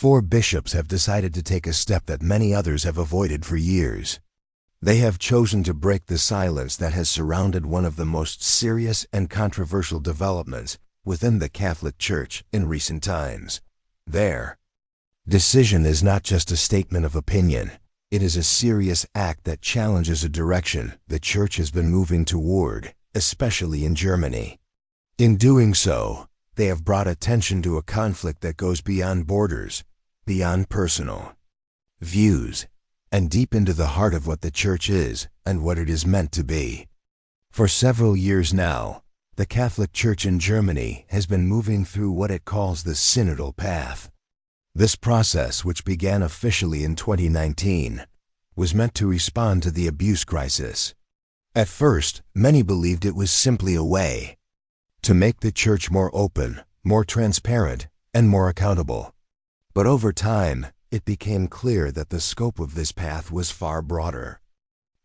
four bishops have decided to take a step that many others have avoided for years. They have chosen to break the silence that has surrounded one of the most serious and controversial developments within the Catholic Church in recent times. Their decision is not just a statement of opinion. It is a serious act that challenges a direction the Church has been moving toward, especially in Germany. In doing so, they have brought attention to a conflict that goes beyond borders, beyond personal views, and deep into the heart of what the Church is and what it is meant to be. For several years now, the Catholic Church in Germany has been moving through what it calls the synodal path. This process, which began officially in 2019, was meant to respond to the abuse crisis. At first, many believed it was simply a way to make the Church more open, more transparent, and more accountable. But over time, it became clear that the scope of this path was far broader.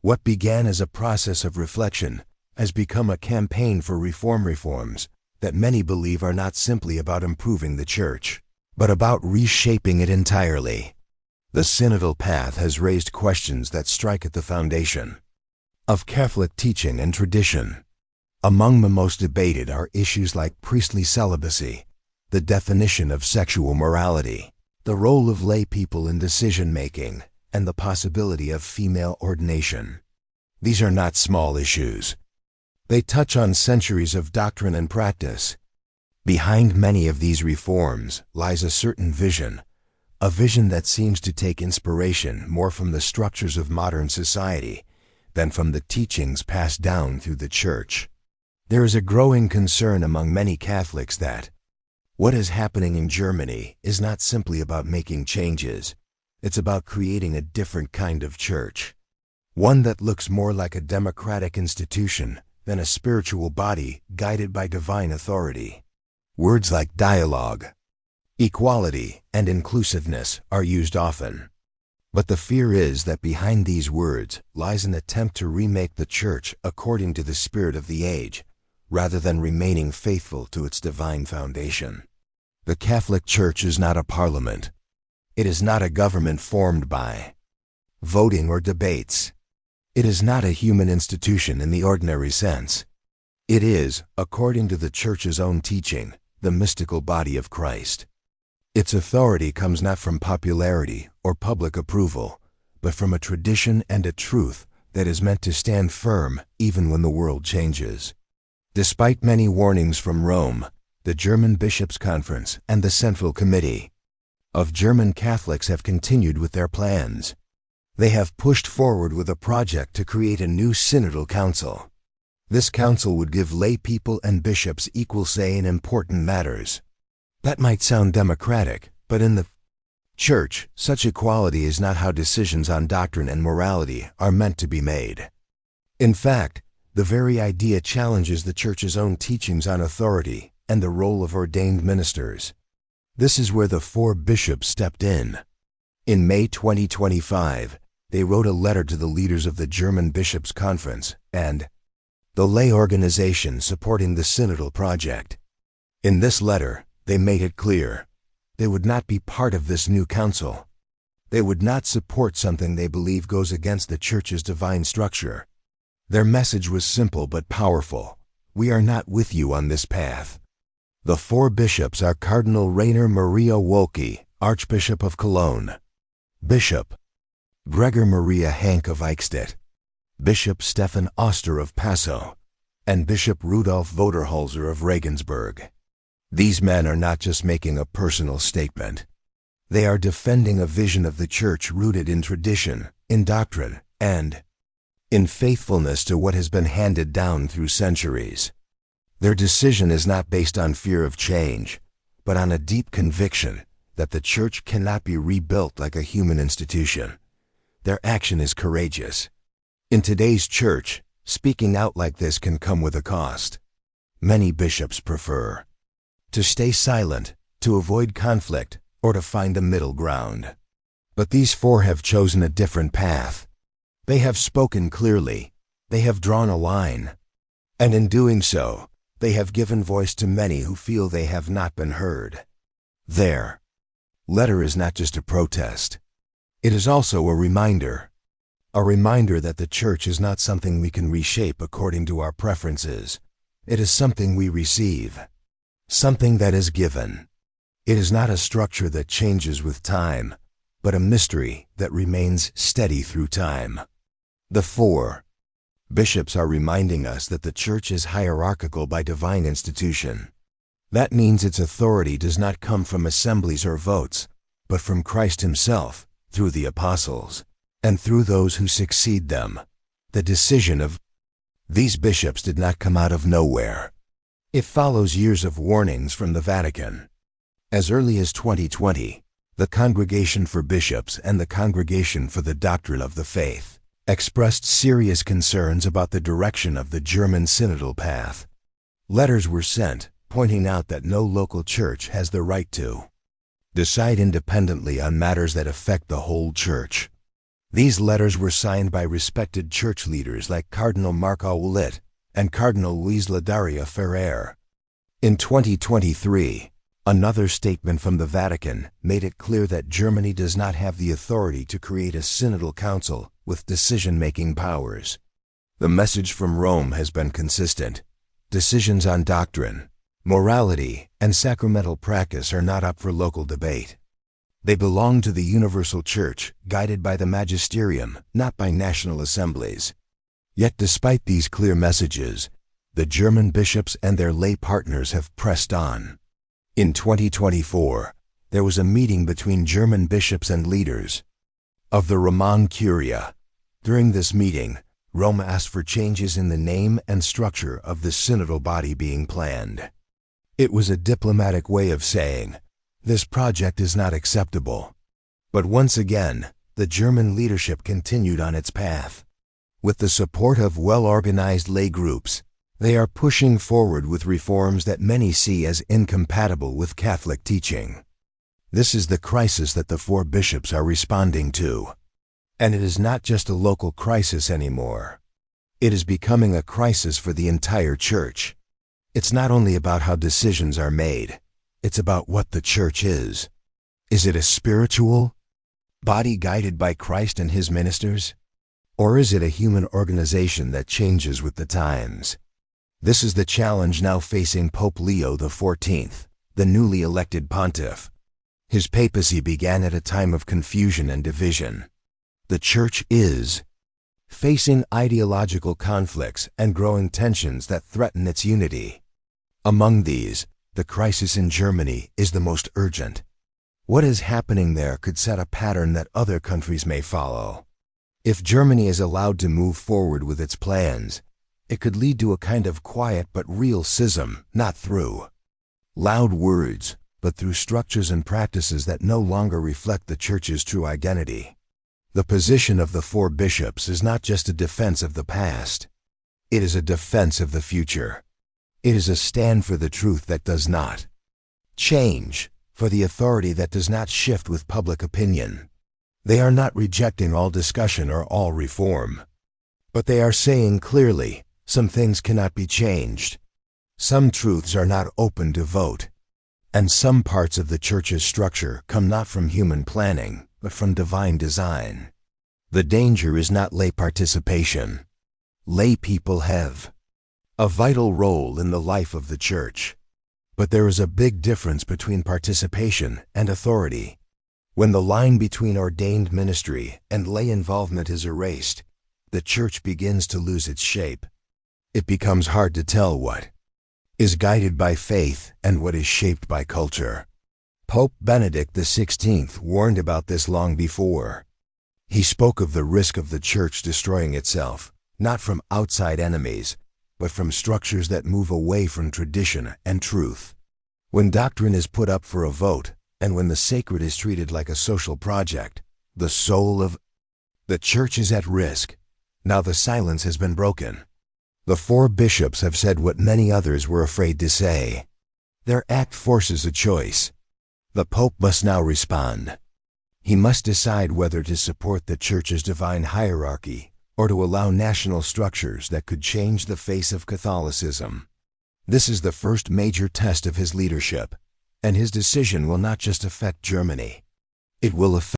What began as a process of reflection has become a campaign for reforms that many believe are not simply about improving the Church, but about reshaping it entirely. The synodal path has raised questions that strike at the foundation of Catholic teaching and tradition. Among the most debated are issues like priestly celibacy, the definition of sexual morality, the role of lay people in decision-making, and the possibility of female ordination. These are not small issues. They touch on centuries of doctrine and practice. Behind many of these reforms lies a certain vision, a vision that seems to take inspiration more from the structures of modern society than from the teachings passed down through the Church. There is a growing concern among many Catholics that what is happening in Germany is not simply about making changes, it's about creating a different kind of church, one that looks more like a democratic institution than a spiritual body guided by divine authority. Words like dialogue, equality, and inclusiveness are used often. But the fear is that behind these words lies an attempt to remake the Church according to the spirit of the age, rather than remaining faithful to its divine foundation. The Catholic Church is not a parliament. It is not a government formed by voting or debates. It is not a human institution in the ordinary sense. It is, according to the Church's own teaching, the mystical body of Christ. Its authority comes not from popularity or public approval, but from a tradition and a truth that is meant to stand firm even when the world changes. Despite many warnings from Rome, the German Bishops' Conference and the Central Committee of German Catholics have continued with their plans. They have pushed forward with a project to create a new synodal council. This council would give lay people and bishops equal say in important matters. That might sound democratic, but in the Church, such equality is not how decisions on doctrine and morality are meant to be made. In fact, the very idea challenges the Church's own teachings on authority and the role of ordained ministers. This is where the four bishops stepped in. In May 2025, they wrote a letter to the leaders of the German Bishops' Conference and the lay organization supporting the synodal project. In this letter, they made it clear they would not be part of this new council. They would not support something they believe goes against the Church's divine structure. Their message was simple but powerful. We are not with you on this path. The four bishops are Cardinal Rainer Maria Wolke, Archbishop of Cologne, Bishop Gregor Maria Hank of Eichstätt, Bishop Stefan Oster of Passau, and Bishop Rudolf Voderholzer of Regensburg. These men are not just making a personal statement. They are defending a vision of the Church rooted in tradition, in doctrine, and in faithfulness to what has been handed down through centuries. Their decision is not based on fear of change, but on a deep conviction that the Church cannot be rebuilt like a human institution. Their action is courageous. In today's Church, speaking out like this can come with a cost. Many bishops prefer to stay silent, to avoid conflict, or to find a middle ground. But these four have chosen a different path. They have spoken clearly. They have drawn a line. And in doing so, they have given voice to many who feel they have not been heard. Their letter is not just a protest. It is also a reminder that the church is not something we can reshape according to our preferences. It is something we receive, something that is given. It is not a structure that changes with time, but a mystery that remains steady through time. The four bishops are reminding us that the church is hierarchical by divine institution. That means its authority does not come from assemblies or votes, but from Christ himself, through the apostles, and through those who succeed them. The decision of these bishops did not come out of nowhere. It follows years of warnings from the Vatican. As early as 2020, the Congregation for Bishops and the Congregation for the Doctrine of the Faith expressed serious concerns about the direction of the German synodal path. Letters were sent, pointing out that no local church has the right to decide independently on matters that affect the whole church. These letters were signed by respected church leaders like Cardinal Marc Aulét and Cardinal Luis Ladaria Ferrer. In 2023, another statement from the Vatican made it clear that Germany does not have the authority to create a synodal council with decision-making powers. The message from Rome has been consistent. Decisions on doctrine, morality, and sacramental practice are not up for local debate. They belong to the universal church, guided by the magisterium, not by national assemblies. Yet despite these clear messages, the German bishops and their lay partners have pressed on. In 2024, there was a meeting between German bishops and leaders of the Roman Curia. During this meeting, Rome asked for changes in the name and structure of the synodal body being planned. It was a diplomatic way of saying, this project is not acceptable. But once again, the German leadership continued on its path. With the support of well-organized lay groups, they are pushing forward with reforms that many see as incompatible with Catholic teaching. This is the crisis that the four bishops are responding to. And it is not just a local crisis anymore. It is becoming a crisis for the entire church. It's not only about how decisions are made, it's about what the church is. Is it a spiritual body guided by Christ and his ministers? Or is it a human organization that changes with the times? This is the challenge now facing Pope Leo XIV, the newly elected pontiff. His papacy began at a time of confusion and division. The church is facing ideological conflicts and growing tensions that threaten its unity. Among these, the crisis in Germany is the most urgent. What is happening there could set a pattern that other countries may follow. If Germany is allowed to move forward with its plans, it could lead to a kind of quiet but real schism, not through loud words, but through structures and practices that no longer reflect the Church's true identity. The position of the four bishops is not just a defense of the past. It is a defense of the future. It is a stand for the truth that does not change, for the authority that does not shift with public opinion. They are not rejecting all discussion or all reform, but they are saying clearly, some things cannot be changed. Some truths are not open to vote. And some parts of the Church's structure come not from human planning, but from divine design. The danger is not lay participation. Lay people have a vital role in the life of the Church. But there is a big difference between participation and authority. When the line between ordained ministry and lay involvement is erased, the Church begins to lose its shape. It becomes hard to tell what is guided by faith and what is shaped by culture. Pope Benedict XVI warned about this long before. He spoke of the risk of the Church destroying itself, not from outside enemies, but from structures that move away from tradition and truth. When doctrine is put up for a vote, and when the sacred is treated like a social project, the soul of the Church is at risk. Now the silence has been broken. The four bishops have said what many others were afraid to say. Their act forces a choice. The Pope must now respond. He must decide whether to support the Church's divine hierarchy or to allow national structures that could change the face of Catholicism. This is the first major test of his leadership. And his decision will not just affect Germany. It will affect